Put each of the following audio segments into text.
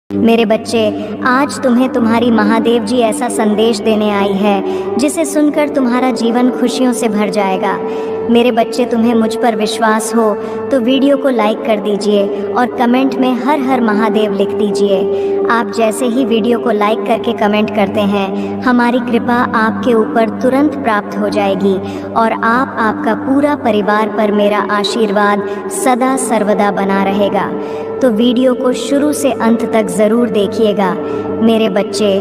मेरे बच्चे, आज तुम्हें तुम्हारी महादेव जी ऐसा संदेश देने आई है जिसे सुनकर तुम्हारा जीवन खुशियों से भर जाएगा। मेरे बच्चे, तुम्हें मुझ पर विश्वास हो तो वीडियो को लाइक कर दीजिए और कमेंट में हर हर महादेव लिख दीजिए। आप जैसे ही वीडियो को लाइक करके कमेंट करते हैं, हमारी कृपा आपके ऊपर तुरंत प्राप्त हो जाएगी और आपका पूरा परिवार पर मेरा आशीर्वाद सदा सर्वदा बना रहेगा। तो वीडियो को शुरू से अंत तक ज़रूर देखिएगा। मेरे बच्चे,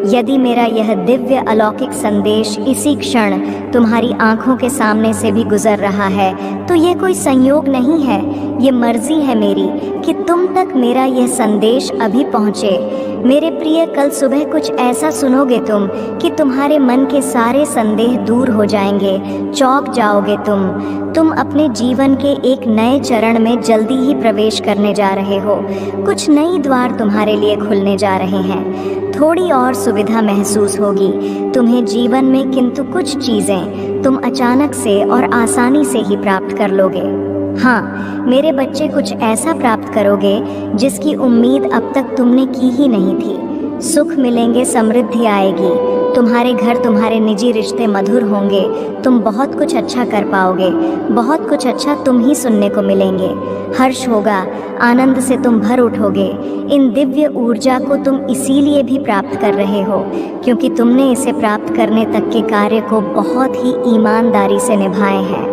यदि मेरा यह दिव्य अलौकिक संदेश इसी क्षण तुम्हारी आंखों के सामने से भी गुजर रहा है तो ये कोई संयोग नहीं है, ये मर्जी है मेरी कि तुम तक मेरा यह संदेश अभी पहुँचे। मेरे प्रिय, कल सुबह कुछ ऐसा सुनोगे तुम कि तुम्हारे मन के सारे संदेह दूर हो जाएंगे, चौंक जाओगे तुम अपने जीवन के एक नए चरण में जल्दी ही प्रवेश करने जा रहे हो। कुछ नई द्वार तुम्हारे लिए खुलने जा रहे हैं। थोड़ी और सुविधा महसूस होगी तुम्हें जीवन में, किंतु कुछ चीज़ें तुम अचानक से और आसानी से ही प्राप्त कर लोगे। हाँ मेरे बच्चे, कुछ ऐसा प्राप्त करोगे जिसकी उम्मीद अब तक तुमने की ही नहीं थी। सुख मिलेंगे, समृद्धि आएगी, तुम्हारे घर, तुम्हारे निजी रिश्ते मधुर होंगे, तुम बहुत कुछ अच्छा कर पाओगे, बहुत कुछ अच्छा तुम ही सुनने को मिलेंगे। हर्ष होगा, आनंद से तुम भर उठोगे। इन दिव्य ऊर्जा को तुम इसीलिए भी प्राप्त कर रहे हो क्योंकि तुमने इसे प्राप्त करने तक के कार्य को बहुत ही ईमानदारी से निभाए हैं।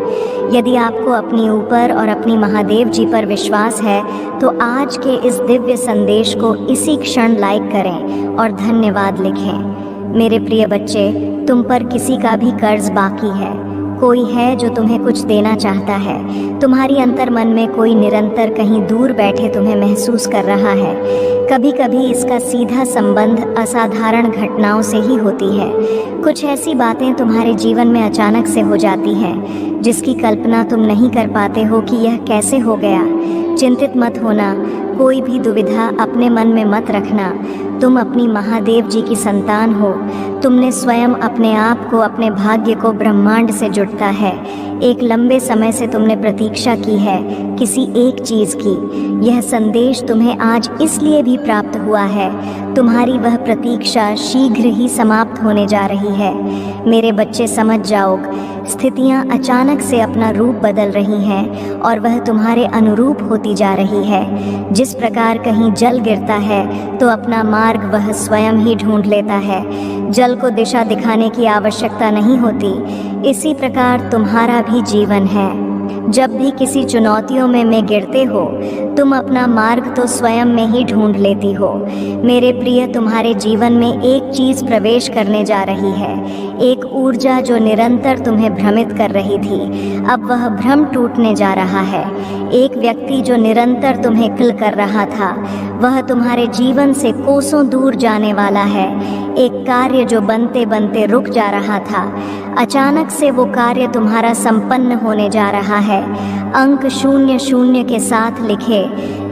यदि आपको अपने ऊपर और अपनी महादेव जी पर विश्वास है तो आज के इस दिव्य संदेश को इसी क्षण लाइक करें और धन्यवाद लिखें। मेरे प्रिय बच्चे, तुम पर किसी का भी कर्ज बाकी है। कोई है जो तुम्हें कुछ देना चाहता है। तुम्हारी अंतर्मन में कोई निरंतर कहीं दूर बैठे तुम्हें महसूस कर रहा है। कभी कभी इसका सीधा संबंध असाधारण घटनाओं से ही होती है। कुछ ऐसी बातें तुम्हारे जीवन में अचानक से हो जाती हैं जिसकी कल्पना तुम नहीं कर पाते हो कि यह कैसे हो गया। चिंतित मत होना, कोई भी दुविधा अपने मन में मत रखना। तुम अपनी महादेव जी की संतान हो। तुमने स्वयं अपने आप को, अपने भाग्य को ब्रह्मांड से जुड़ता है। एक लंबे समय से तुमने प्रतीक्षा की है किसी एक चीज़ की। यह संदेश तुम्हें आज इसलिए भी प्राप्त हुआ है, तुम्हारी वह प्रतीक्षा शीघ्र ही समाप्त होने जा रही है। मेरे बच्चे, समझ जाओ, स्थितियाँ अचानक से अपना रूप बदल रही हैं और वह तुम्हारे अनुरूप होती जा रही है। जिस प्रकार कहीं जल गिरता है तो अपना मार्ग वह स्वयं ही ढूंढ लेता है। जल को दिशा दिखाने की आवश्यकता नहीं होती। इसी प्रकार तुम्हारा भी जीवन है। जब भी किसी चुनौतियों में गिरते हो, तुम अपना मार्ग तो स्वयं में ही ढूंढ लेती हो। मेरे प्रिय, तुम्हारे जीवन में एक चीज़ प्रवेश करने जा रही है, एक ऊर्जा जो निरंतर तुम्हें भ्रमित कर रही थी, अब वह भ्रम टूटने जा रहा है। एक व्यक्ति जो निरंतर तुम्हें किल कर रहा था, वह तुम्हारे जीवन से कोसों दूर जाने वाला है। एक कार्य जो बनते बनते रुक जा रहा था, अचानक से वो कार्य तुम्हारा संपन्न होने जा रहा है। अंक 00 के साथ लिखे,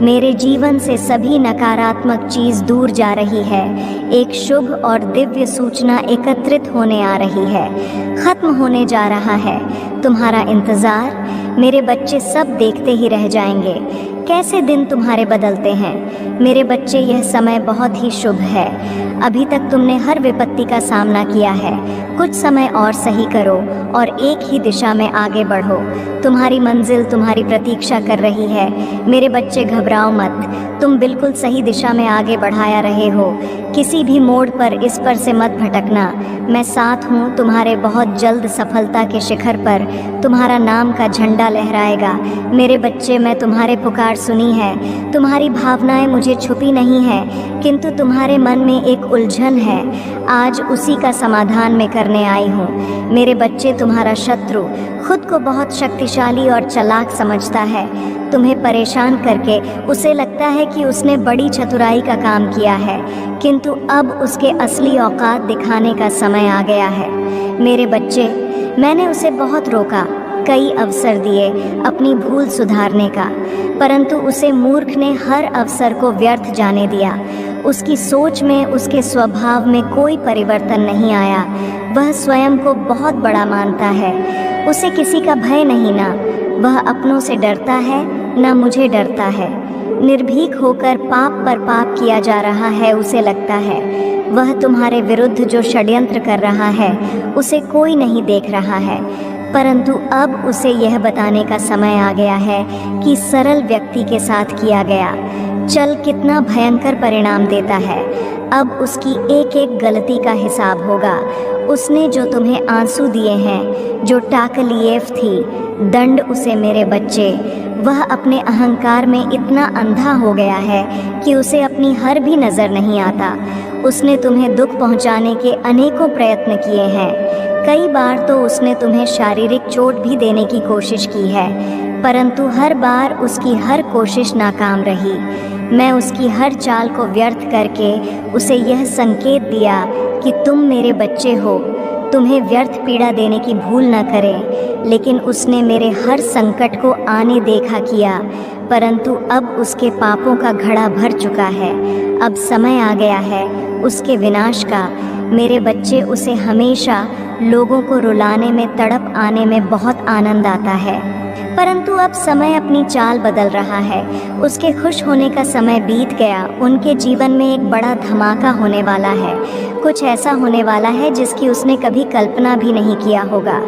मेरे जीवन से सभी नकारात्मक चीज़ दूर जा रही है। एक शुभ और दिव्य सूचना एकत्रित होने आ रही है, खत्म होने जा रहा है। तुम्हारा इंतज़ार, मेरे बच्चे, सब देखते ही रह जाएंगे कैसे दिन तुम्हारे बदलते हैं। मेरे बच्चे, यह समय बहुत ही शुभ है। अभी तक तुमने हर विपत्ति का सामना किया है। कुछ समय और सही करो और एक ही दिशा में आगे बढ़ो। तुम्हारी मंजिल तुम्हारी प्रतीक्षा कर रही है। मेरे बच्चे, घबराओ मत, तुम बिल्कुल सही दिशा में आगे बढ़ाया रहे हो। किसी भी मोड़ पर इस पर से मत भटकना। मैं साथ हूँ। तुम्हारे बहुत जल्द सफलता के शिखर पर तुम्हारा नाम का झंडा लहराएगा। मेरे बच्चे, मैं तुम्हारे पुकार सुनी है। तुम्हारी भावनाएं मुझे छुपी नहीं हैं, किंतु तुम्हारे मन में एक उलझन है। आज उसी का समाधान मैं करने आई हूँ। मेरे बच्चे, तुम्हारा शत्रु खुद को बहुत शक्तिशाली और चालाक समझता है। तुम्हें परेशान करके उसे लगता है कि उसने बड़ी चतुराई का काम किया है, किंतु अब उसके असली औकात दिखाने का समय आ गया है। मेरे बच्चे, मैंने उसे बहुत रोका, कई अवसर दिए अपनी भूल सुधारने का, परंतु उसे मूर्ख ने हर अवसर को व्यर्थ जाने दिया। उसकी सोच में, उसके स्वभाव में कोई परिवर्तन नहीं आया। वह स्वयं को बहुत बड़ा मानता है। उसे किसी का भय नहीं, ना वह अपनों से डरता है, ना मुझे डरता है। निर्भीक होकर पाप पर पाप किया जा रहा है, उसे लगता है वह तुम्हारे विरुद्ध जो षड्यंत्र कर रहा है उसे कोई नहीं देख रहा है, परंतु अब उसे यह बताने का समय आ गया है कि सरल व्यक्ति के साथ किया गया चल कितना भयंकर परिणाम देता है। अब उसकी एक एक गलती का हिसाब होगा। उसने जो तुम्हें आंसू दिए हैं, जो टाकलिएफ थी, दंड उसे मेरे बच्चे। वह अपने अहंकार में इतना अंधा हो गया है कि उसे अपनी हर भी नज़र नहीं आता। उसने तुम्हें दुख पहुंचाने के अनेकों प्रयत्न किए हैं। कई बार तो उसने तुम्हें शारीरिक चोट भी देने की कोशिश की है, परंतु हर बार उसकी हर कोशिश नाकाम रही। मैं उसकी हर चाल को व्यर्थ करके उसे यह संकेत दिया कि तुम मेरे बच्चे हो, तुम्हें व्यर्थ पीड़ा देने की भूल न करें, लेकिन उसने मेरे हर संकट को आने देखा किया, परंतु अब उसके पापों का घड़ा भर चुका है। अब समय आ गया है उसके विनाश का। मेरे बच्चे, उसे हमेशा लोगों को रुलाने में, तड़प आने में बहुत आनंद आता है, परंतु अब समय अपनी चाल बदल रहा है। उसके खुश होने का समय बीत गया। उनके जीवन में एक बड़ा धमाका होने वाला है। कुछ ऐसा होने वाला है जिसकी उसने कभी कल्पना भी नहीं किया होगा।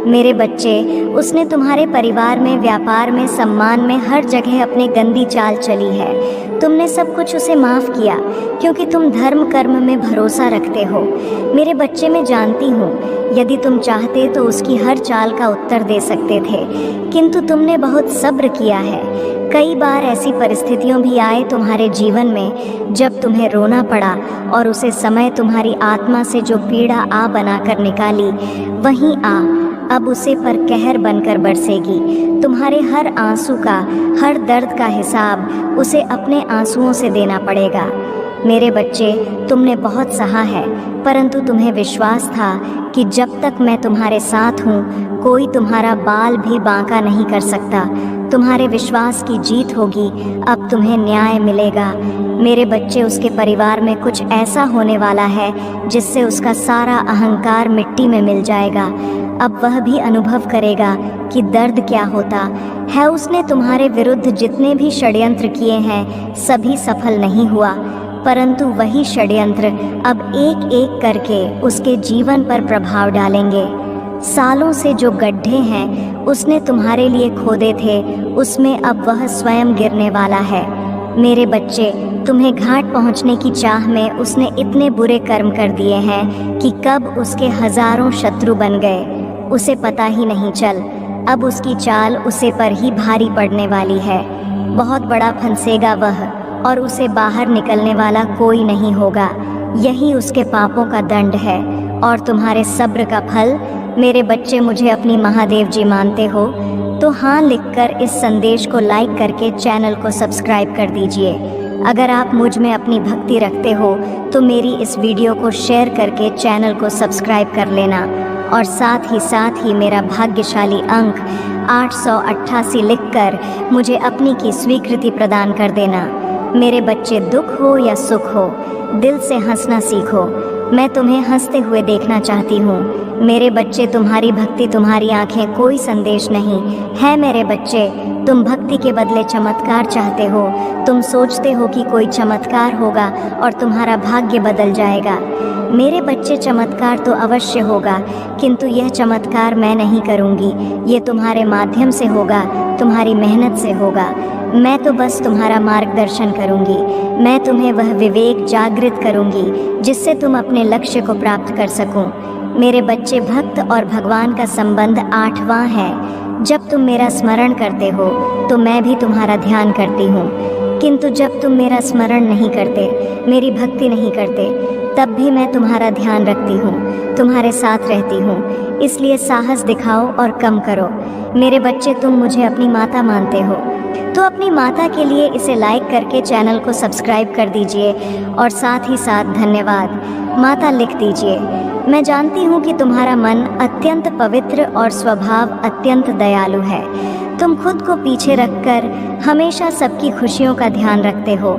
मेरे बच्चे, उसने तुम्हारे परिवार में, व्यापार में, सम्मान में, हर जगह अपनी गंदी चाल चली है। तुमने सब कुछ उसे माफ़ किया क्योंकि तुम धर्म कर्म में भरोसा रखते हो। मेरे बच्चे, मैं जानती हूँ यदि तुम चाहते तो उसकी हर चाल का उत्तर दे सकते थे, किंतु तुमने बहुत सब्र किया है। कई बार ऐसी परिस्थितियाँ भी आए तुम्हारे जीवन में जब तुम्हें रोना पड़ा, और उसे समय तुम्हारी आत्मा से जो पीड़ा आ बनाकर निकाली वहीं अब उसे पर कहर बनकर बरसेगी। तुम्हारे हर आंसू का, हर दर्द का हिसाब उसे अपने आंसुओं से देना पड़ेगा। मेरे बच्चे, तुमने बहुत सहा है, परंतु तुम्हें विश्वास था कि जब तक मैं तुम्हारे साथ हूँ कोई तुम्हारा बाल भी बांका नहीं कर सकता। तुम्हारे विश्वास की जीत होगी। अब तुम्हें न्याय मिलेगा। मेरे बच्चे, उसके परिवार में कुछ ऐसा होने वाला है जिससे उसका सारा अहंकार मिट्टी में मिल जाएगा। अब वह भी अनुभव करेगा कि दर्द क्या होता है। उसने तुम्हारे विरुद्ध जितने भी षड्यंत्र किए हैं सभी सफल नहीं हुआ, परंतु वही षड्यंत्र अब एक एक करके उसके जीवन पर प्रभाव डालेंगे। सालों से जो गड्ढे हैं उसने तुम्हारे लिए खोदे थे, उसमें अब वह स्वयं गिरने वाला है। मेरे बच्चे, तुम्हें घाट पहुंचने की चाह में उसने इतने बुरे कर्म कर दिए हैं कि कब उसके हजारों शत्रु बन गए उसे पता ही नहीं चल। अब उसकी चाल उसे पर ही भारी पड़ने वाली है। बहुत बड़ा फंसेगा वह, और उसे बाहर निकलने वाला कोई नहीं होगा। यही उसके पापों का दंड है और तुम्हारे सब्र का फल। मेरे बच्चे, मुझे अपनी महादेव जी मानते हो तो हाँ लिखकर इस संदेश को लाइक करके चैनल को सब्सक्राइब कर दीजिए। अगर आप मुझ में अपनी भक्ति रखते हो तो मेरी इस वीडियो को शेयर करके चैनल को सब्सक्राइब कर लेना, और साथ ही मेरा भाग्यशाली अंक 888 लिखकर मुझे अपनी की स्वीकृति प्रदान कर देना। मेरे बच्चे, दुख हो या सुख हो, दिल से हंसना सीखो। मैं तुम्हें हंसते हुए देखना चाहती हूँ। मेरे बच्चे, तुम्हारी भक्ति, तुम्हारी आंखें कोई संदेश नहीं है। मेरे बच्चे, तुम भक्ति के बदले चमत्कार चाहते हो। तुम सोचते हो कि कोई चमत्कार होगा और तुम्हारा भाग्य बदल जाएगा। मेरे बच्चे, चमत्कार तो अवश्य होगा, किंतु यह चमत्कार मैं नहीं करूँगी। ये तुम्हारे माध्यम से होगा, तुम्हारी मेहनत से होगा। मैं तो बस तुम्हारा मार्गदर्शन करूँगी। मैं तुम्हें वह विवेक जागृत करूँगी जिससे तुम अपने लक्ष्य को प्राप्त कर सको। मेरे बच्चे, भक्त और भगवान का संबंध 8वां है। जब तुम मेरा स्मरण करते हो तो मैं भी तुम्हारा ध्यान करती हूँ, किंतु जब तुम मेरा स्मरण नहीं करते, मेरी भक्ति नहीं करते, तब भी मैं तुम्हारा ध्यान रखती हूँ, तुम्हारे साथ रहती हूँ। इसलिए साहस दिखाओ और कम करो। मेरे बच्चे, तुम मुझे अपनी माता मानते हो तो अपनी माता के लिए इसे लाइक करके चैनल को सब्सक्राइब कर दीजिए, और साथ ही साथ धन्यवाद माता लिख दीजिए। मैं जानती हूँ कि तुम्हारा मन अत्यंत पवित्र और स्वभाव अत्यंत दयालु है। तुम खुद को पीछे रखकर हमेशा सबकी खुशियों का ध्यान रखते हो।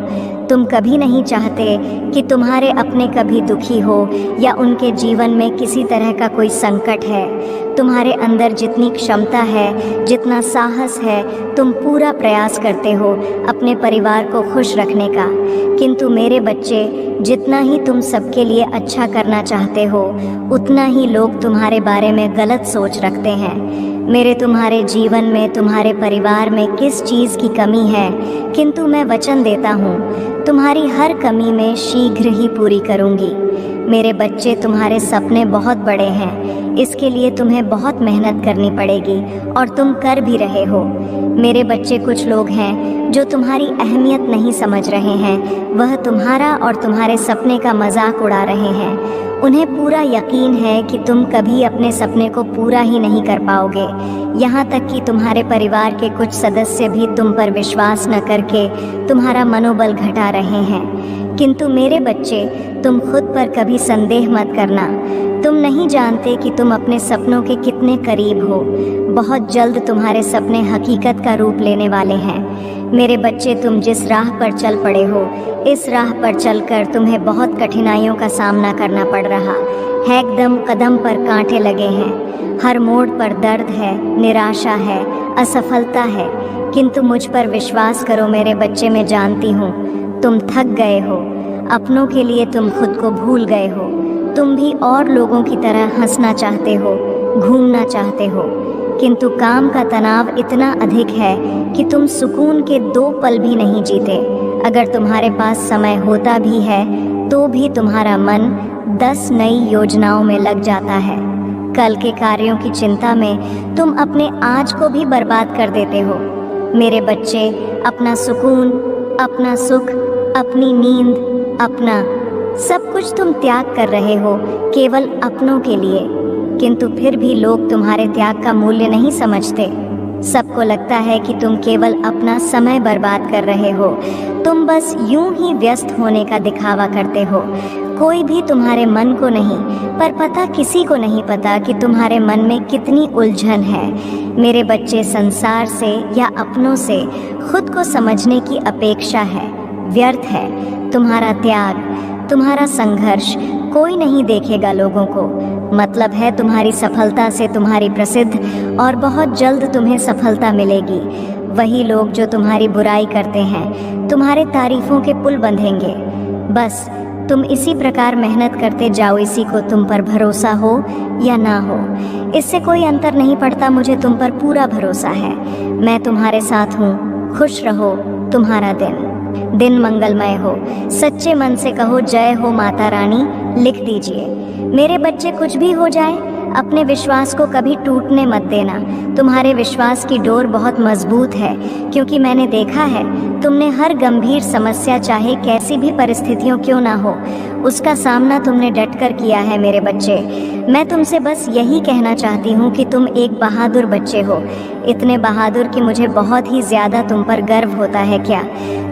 तुम कभी नहीं चाहते कि तुम्हारे अपने कभी दुखी हो या उनके जीवन में किसी तरह का कोई संकट है। तुम्हारे अंदर जितनी क्षमता है, जितना साहस है, तुम पूरा प्रयास करते हो अपने परिवार को खुश रखने का। किंतु मेरे बच्चे, जितना ही तुम सबके लिए अच्छा करना चाहते हो, उतना ही लोग तुम्हारे बारे में गलत सोच रखते हैं। मेरे तुम्हारे जीवन में, तुम्हारे परिवार में किस चीज़ की कमी है, किंतु मैं वचन देता हूँ तुम्हारी हर कमी में शीघ्र ही पूरी करूँगी। मेरे बच्चे, तुम्हारे सपने बहुत बड़े हैं, इसके लिए तुम्हें बहुत मेहनत करनी पड़ेगी और तुम कर भी रहे हो। मेरे बच्चे, कुछ लोग हैं जो तुम्हारी अहमियत नहीं समझ रहे हैं, वह तुम्हारा और तुम्हारे सपने का मजाक उड़ा रहे हैं। उन्हें पूरा यकीन है कि तुम कभी अपने सपने को पूरा ही नहीं कर पाओगे। यहाँ तक कि तुम्हारे परिवार के कुछ सदस्य भी तुम पर विश्वास न करके तुम्हारा मनोबल घटा रहे हैं। किंतु मेरे बच्चे, तुम खुद पर कभी संदेह मत करना। तुम नहीं जानते कि तुम अपने सपनों के कितने करीब हो। बहुत जल्द तुम्हारे सपने हकीकत का रूप लेने वाले हैं। मेरे बच्चे, तुम जिस राह पर चल पड़े हो, इस राह पर चलकर तुम्हें बहुत कठिनाइयों का सामना करना पड़ रहा है। एकदम कदम पर कांटे लगे हैं, हर मोड़ पर दर्द है, निराशा है, असफलता है। किंतु मुझ पर विश्वास करो मेरे बच्चे, मैं जानती हूँ तुम थक गए हो। अपनों के लिए तुम खुद को भूल गए हो। तुम भी और लोगों की तरह हंसना चाहते हो, घूमना चाहते हो, किंतु काम का तनाव इतना अधिक है कि तुम सुकून के 2 पल भी नहीं जीते। अगर तुम्हारे पास समय होता भी है तो भी तुम्हारा मन 10 नई योजनाओं में लग जाता है। कल के कार्यों की चिंता में तुम अपने आज को भी बर्बाद कर देते हो। मेरे बच्चे, अपना सुकून, अपना सुख, अपनी नींद, अपना सब कुछ तुम त्याग कर रहे हो केवल अपनों के लिए। किंतु फिर भी लोग तुम्हारे त्याग का मूल्य नहीं समझते। सबको लगता है कि तुम केवल अपना समय बर्बाद कर रहे हो। तुम बस यूं ही व्यस्त होने का दिखावा करते हो। कोई भी तुम्हारे मन को नहीं, पर पता किसी को नहीं पता कि तुम्हारे मन में कितनी उलझन है। मेरे बच्चे, संसार से या अपनों से खुद को समझने की अपेक्षा है, व्यर्थ है। तुम्हारा त्याग, तुम्हारा संघर्ष कोई नहीं देखेगा लोगों को। मतलब है तुम्हारी सफलता से तुम्हारी प्रसिद्ध, और बहुत जल्द तुम्हें सफलता मिलेगी। वही लोग जो तुम्हारी बुराई करते हैं तुम्हारे तारीफों के पुल बंधेंगे। बस तुम इसी प्रकार मेहनत करते जाओ। इसी को तुम पर भरोसा हो या ना हो, इससे कोई अंतर नहीं पड़ता। मुझे तुम पर पूरा भरोसा है। मैं तुम्हारे साथ हूँ। खुश रहो। तुम्हारा दिन मंगलमय हो। सच्चे मन से कहो, जय हो माता रानी, लिख दीजिए। मेरे बच्चे, कुछ भी हो जाए, अपने विश्वास को कभी टूटने मत देना। तुम्हारे विश्वास की डोर बहुत मजबूत है, क्योंकि मैंने देखा है तुमने हर गंभीर समस्या, चाहे कैसी भी परिस्थितियों क्यों ना हो, उसका सामना तुमने डटकर किया है। मेरे बच्चे, मैं तुमसे बस यही कहना चाहती हूँ कि तुम एक बहादुर बच्चे हो। इतने बहादुर कि मुझे बहुत ही ज़्यादा तुम पर गर्व होता है। क्या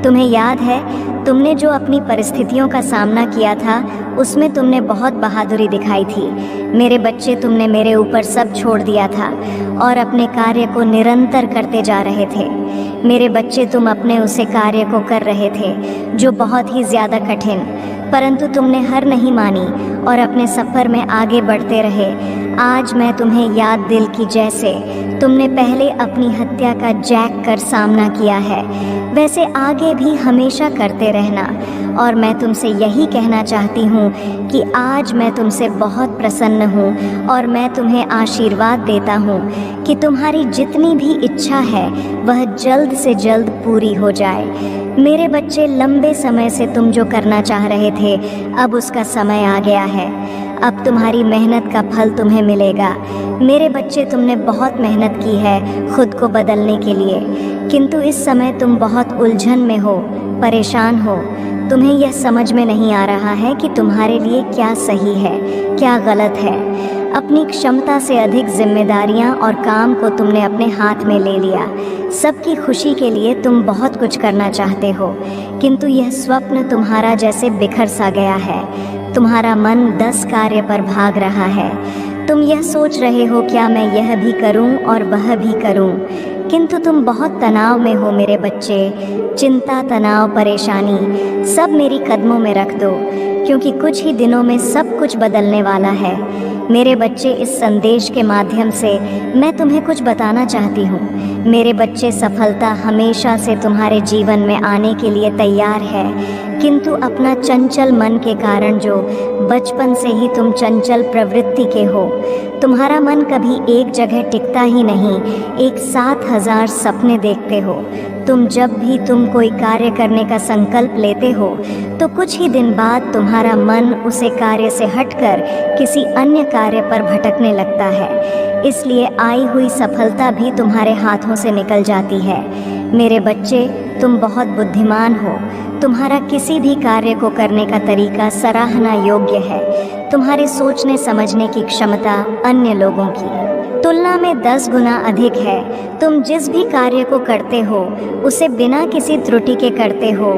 तुम्हें याद है तुमने जो अपनी परिस्थितियों का सामना किया था, उसमें तुमने बहुत बहादुरी दिखाई थी। मेरे बच्चे, तुमने मेरे ऊपर सब छोड़ दिया था और अपने कार्य को निरंतर करते जा रहे थे। मेरे बच्चे, तुम अपने उसे कार्य को कर रहे थे जो बहुत ही ज़्यादा कठिन, परंतु तुमने हार नहीं मानी और अपने सफ़र में आगे बढ़ते रहे। आज मैं तुम्हें याद दिल की जैसे तुमने पहले अपनी हत्या का जैक कर सामना किया है, वैसे आगे भी हमेशा करते रहना। और मैं तुमसे यही कहना चाहती हूँ कि आज मैं तुमसे बहुत प्रसन्न हूँ और मैं तुम्हें आशीर्वाद देता हूँ कि तुम्हारी जितनी भी इच्छा है वह जल्द से जल्द पूरी हो जाए। मेरे बच्चे, लंबे समय से तुम जो करना चाह रहे थे, अब उसका समय आ गया है। अब तुम्हारी मेहनत का फल तुम्हें मिलेगा। मेरे बच्चे, तुमने बहुत मेहनत की है खुद को बदलने के लिए, किंतु इस समय तुम बहुत उलझन में हो, परेशान हो। तुम्हें यह समझ में नहीं आ रहा है कि तुम्हारे लिए क्या सही है, क्या गलत है। अपनी क्षमता से अधिक जिम्मेदारियां और काम को तुमने अपने हाथ में ले लिया। सबकी खुशी के लिए तुम बहुत कुछ करना चाहते हो, किंतु यह स्वप्न तुम्हारा जैसे बिखर सा गया है। तुम्हारा मन 10 कार्य पर भाग रहा है। तुम यह सोच रहे हो, क्या मैं यह भी करूं और वह भी करूं। किंतु तुम बहुत तनाव में हो मेरे बच्चे। चिंता, तनाव, परेशानी सब मेरी कदमों में रख दो, क्योंकि कुछ ही दिनों में सब कुछ बदलने वाला है। मेरे बच्चे, इस संदेश के माध्यम से मैं तुम्हें कुछ बताना चाहती हूँ। मेरे बच्चे, सफलता हमेशा से तुम्हारे जीवन में आने के लिए तैयार है, किंतु अपना चंचल मन के कारण, जो बचपन से ही तुम चंचल प्रवृत्ति के हो, तुम्हारा मन कभी एक जगह टिकता ही नहीं, एक साथ 1000 सपने देखते हो। जब भी तुम कोई कार्य करने का संकल्प लेते हो तो कुछ ही दिन बाद तुम्हारा मन उसे कार्य से हटकर किसी अन्य कार्य पर भटकने लगता है। इसलिए आई हुई सफलता भी तुम्हारे हाथों से निकल जाती है। मेरे बच्चे, तुम बहुत बुद्धिमान हो। तुम्हारा किसी भी कार्य को करने का तरीका सराहना योग्य है। तुम्हारे सोचने समझने की क्षमता अन्य लोगों की तुलना में 10 गुना अधिक है। तुम जिस भी कार्य को करते हो उसे बिना किसी त्रुटि के करते हो,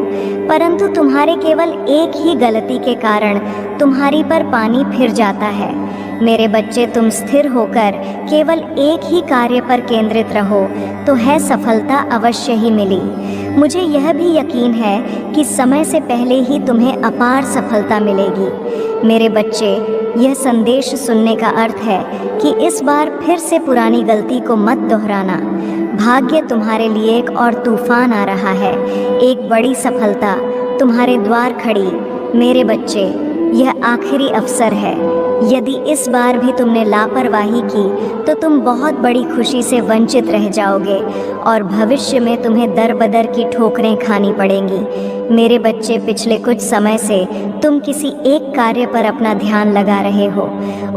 परंतु तुम्हारे केवल एक ही गलती के कारण तुम्हारी पर पानी फिर जाता है। मेरे बच्चे, तुम स्थिर होकर केवल एक ही कार्य पर केंद्रित रहो तो है सफलता अवश्य ही मिली। मुझे यह भी यकीन है कि समय से पहले ही तुम्हें अपार सफलता मिलेगी। मेरे बच्चे, यह संदेश सुनने का अर्थ है कि इस बार फिर से पुरानी गलती को मत दोहराना। भाग्य तुम्हारे लिए एक और तूफान आ रहा है। एक बड़ी सफलता तुम्हारे द्वार खड़ी। मेरे बच्चे, यह आखिरी अवसर है। यदि इस बार भी तुमने लापरवाही की तो तुम बहुत बड़ी खुशी से वंचित रह जाओगे और भविष्य में तुम्हें दर बदर की ठोकरें खानी पड़ेंगी। मेरे बच्चे, पिछले कुछ समय से तुम किसी एक कार्य पर अपना ध्यान लगा रहे हो।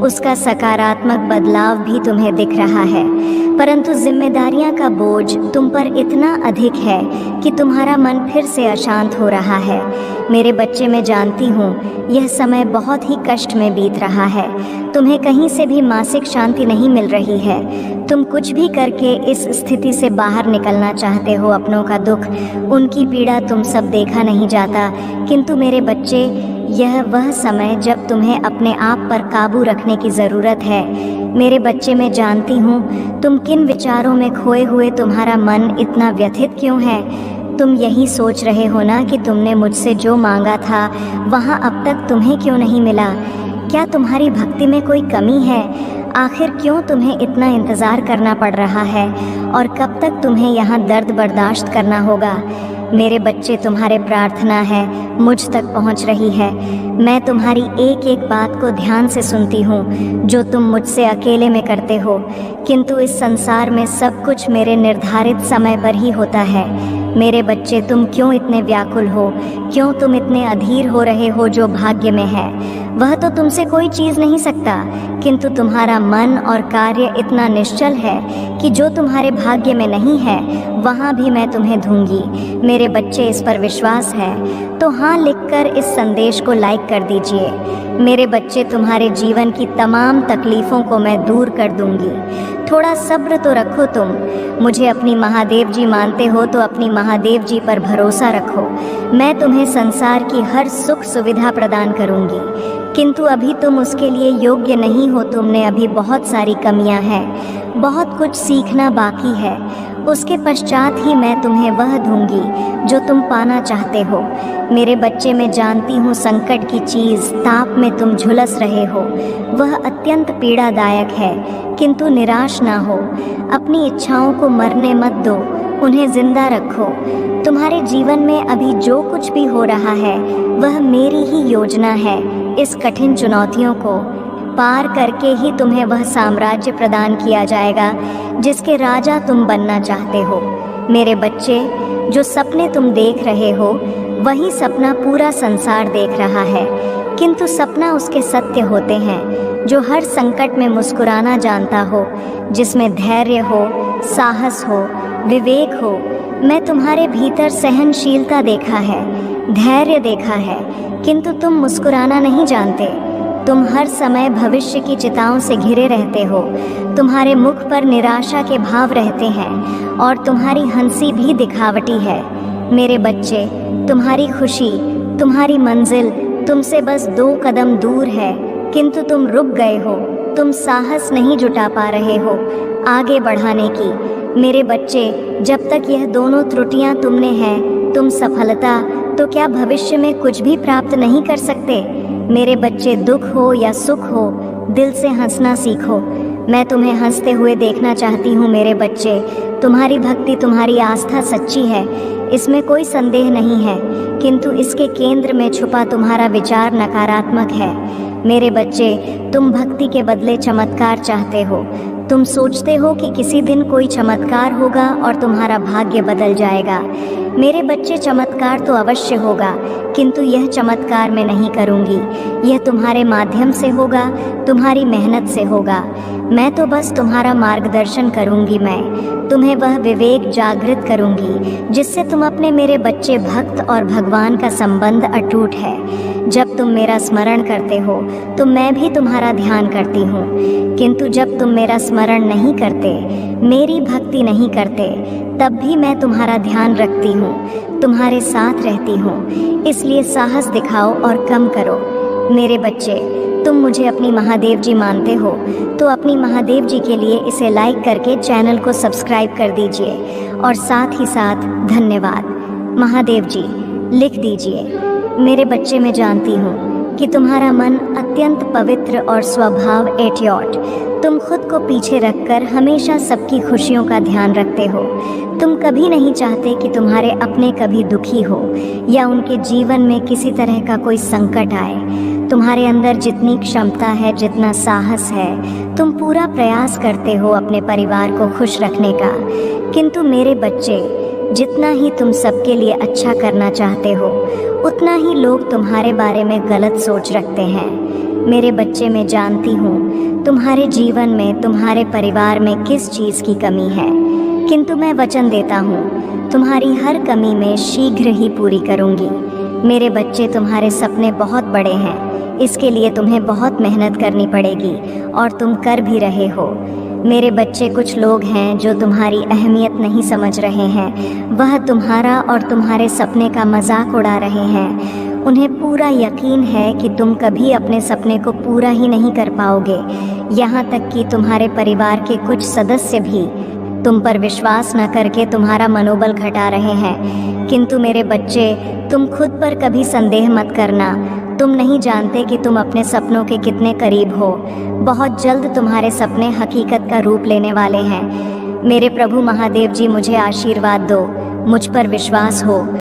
उसका सकारात्मक बदलाव भी तुम्हें दिख रहा है, परंतु जिम्मेदारियां का बोझ तुम पर इतना अधिक है कि तुम्हारा मन फिर से अशांत हो रहा है। मेरे बच्चे, मैं जानती हूँ यह समय बहुत ही कष्ट में बीत रहा है। तुम्हें कहीं से भी मानसिक शांति नहीं मिल रही है। तुम कुछ भी करके इस स्थिति से बाहर निकलना चाहते हो। अपनों का दुख, उनकी पीड़ा तुम सब देखा नहीं जाता, किंतु मेरे बच्चे, यह वह समय जब तुम्हें अपने आप पर काबू रखने की ज़रूरत है। मेरे बच्चे, मैं जानती हूँ तुम किन विचारों में खोए हुए तुम्हारा मन इतना व्यथित क्यों है। तुम यही सोच रहे हो ना कि तुमने मुझसे जो मांगा था वहाँ अब तक तुम्हें क्यों नहीं मिला। क्या तुम्हारी भक्ति में कोई कमी है? आखिर क्यों तुम्हें इतना इंतज़ार करना पड़ रहा है और कब तक तुम्हें यहाँ दर्द बर्दाश्त करना होगा? मेरे बच्चे, तुम्हारे प्रार्थना है मुझ तक पहुँच रही है। मैं तुम्हारी एक एक बात को ध्यान से सुनती हूँ जो तुम मुझसे अकेले में करते हो, किंतु इस संसार में सब कुछ मेरे निर्धारित समय पर ही होता है। मेरे बच्चे, तुम क्यों इतने व्याकुल हो? क्यों तुम इतने अधीर हो रहे हो? जो भाग्य में है वह तो तुमसे कोई चीज़ नहीं सकता, किंतु तुम्हारा मन और कार्य इतना निश्चल है कि जो तुम्हारे भाग्य में नहीं है वहाँ भी मैं तुम्हें दूंगी। मेरे बच्चे, इस पर विश्वास है तो हाँ लिखकर इस संदेश को लाइक कर दीजिए। मेरे बच्चे, तुम्हारे जीवन की तमाम तकलीफ़ों को मैं दूर कर दूंगी। थोड़ा सब्र तो रखो। तुम मुझे अपनी महादेव जी मानते हो तो अपनी महादेव जी पर भरोसा रखो। मैं तुम्हें संसार की हर सुख सुविधा प्रदान करूंगी, किंतु अभी तुम उसके लिए योग्य नहीं हो। तुमने अभी बहुत सारी कमियां हैं, बहुत कुछ सीखना बाकी है। उसके पश्चात ही मैं तुम्हें वह दूंगी जो तुम पाना चाहते हो। मेरे बच्चे, मैं जानती हूँ संकट की चीज़, ताप में तुम झुलस रहे हो, वह अत्यंत पीड़ादायक है, किंतु निराश ना हो। अपनी इच्छाओं को मरने मत दो, उन्हें जिंदा रखो। तुम्हारे जीवन में अभी जो कुछ भी हो रहा है वह मेरी ही योजना है। इस कठिन चुनौतियों को पार करके ही तुम्हें वह साम्राज्य प्रदान किया जाएगा जिसके राजा तुम बनना चाहते हो। मेरे बच्चे, जो सपने तुम देख रहे हो वही सपना पूरा संसार देख रहा है, किंतु सपना उसके सत्य होते हैं जो हर संकट में मुस्कुराना जानता हो, जिसमें धैर्य हो, साहस हो, विवेक हो। मैं तुम्हारे भीतर सहनशीलता देखा है, धैर्य देखा है, किंतु तुम मुस्कुराना नहीं जानते। तुम हर समय भविष्य की चिताओं से घिरे रहते हो। तुम्हारे मुख पर निराशा के भाव रहते हैं और तुम्हारी हंसी भी दिखावटी है। मेरे बच्चे, तुम्हारी खुशी, तुम्हारी मंजिल तुमसे बस 2 कदम दूर है, किंतु तुम रुक गए हो। तुम साहस नहीं जुटा पा रहे हो आगे बढ़ाने की। मेरे बच्चे, जब तक यह दोनों त्रुटियां तुमने हैं, तुम सफलता तो क्या भविष्य में कुछ भी प्राप्त नहीं कर सकते। मेरे बच्चे, दुख हो या सुख हो, दिल से हंसना सीखो। मैं तुम्हें हंसते हुए देखना चाहती हूँ मेरे बच्चे। तुम्हारी भक्ति, तुम्हारी आस्था सच्ची है, इसमें कोई संदेह नहीं है, किंतु इसके केंद्र में छुपा तुम्हारा विचार नकारात्मक है। मेरे बच्चे, तुम भक्ति के बदले चमत्कार चाहते हो। तुम सोचते हो कि किसी दिन कोई चमत्कार होगा और तुम्हारा भाग्य बदल जाएगा। मेरे बच्चे, चमत्कार तो अवश्य होगा, किंतु यह चमत्कार मैं नहीं करूँगी। यह तुम्हारे माध्यम से होगा, तुम्हारी मेहनत से होगा। मैं तो बस तुम्हारा मार्गदर्शन करूँगी। मैं तुम्हें वह विवेक जागृत करूँगी जिससे तुम अपने, मेरे बच्चे, भक्त और भगवान का संबंध अटूट है। जब तुम मेरा स्मरण करते हो तो मैं भी तुम्हारा ध्यान करती हूँ, किंतु जब तुम मेरा स्मरण नहीं करते, मेरी भक्ति नहीं करते, तब भी मैं तुम्हारा ध्यान रखती हूँ, तुम्हारे साथ रहती हूँ। इसलिए साहस दिखाओ और कम करो। मेरे बच्चे, तुम मुझे अपनी महादेव जी मानते हो तो अपनी महादेव जी के लिए इसे लाइक करके चैनल को सब्सक्राइब कर दीजिए और साथ ही साथ धन्यवाद। महादेव जी लिख दीजिए। मेरे बच्चे, मैं जानती हूँ कि तुम्हारा मन अत्यंत पवित्र और स्वभाव एटियोट। तुम खुद को पीछे रखकर हमेशा सबकी खुशियों का ध्यान रखते हो। तुम कभी नहीं चाहते कि तुम्हारे अपने कभी दुखी हो या उनके जीवन में किसी तरह का कोई संकट आए। तुम्हारे अंदर जितनी क्षमता है, जितना साहस है, तुम पूरा प्रयास करते हो अपने परिवार को खुश रखने का। किंतु मेरे बच्चे, जितना ही तुम सबके लिए अच्छा करना चाहते हो, उतना ही लोग तुम्हारे बारे में गलत सोच रखते हैं। मेरे बच्चे, मैं जानती हूँ तुम्हारे जीवन में, तुम्हारे परिवार में किस चीज़ की कमी है, किंतु मैं वचन देता हूँ तुम्हारी हर कमी में शीघ्र ही पूरी करूँगी। मेरे बच्चे, तुम्हारे सपने बहुत बड़े हैं, इसके लिए तुम्हें बहुत मेहनत करनी पड़ेगी और तुम कर भी रहे हो। मेरे बच्चे, कुछ लोग हैं जो तुम्हारी अहमियत नहीं समझ रहे हैं, वह तुम्हारा और तुम्हारे सपने का मजाक उड़ा रहे हैं। उन्हें पूरा यकीन है कि तुम कभी अपने सपने को पूरा ही नहीं कर पाओगे। यहाँ तक कि तुम्हारे परिवार के कुछ सदस्य भी तुम पर विश्वास न करके तुम्हारा मनोबल घटा रहे हैं। किंतु मेरे बच्चे, तुम खुद पर कभी संदेह मत करना। तुम नहीं जानते कि तुम अपने सपनों के कितने करीब हो। बहुत जल्द तुम्हारे सपने हकीकत का रूप लेने वाले हैं। मेरे प्रभु महादेव जी, मुझे आशीर्वाद दो, मुझ पर विश्वास हो।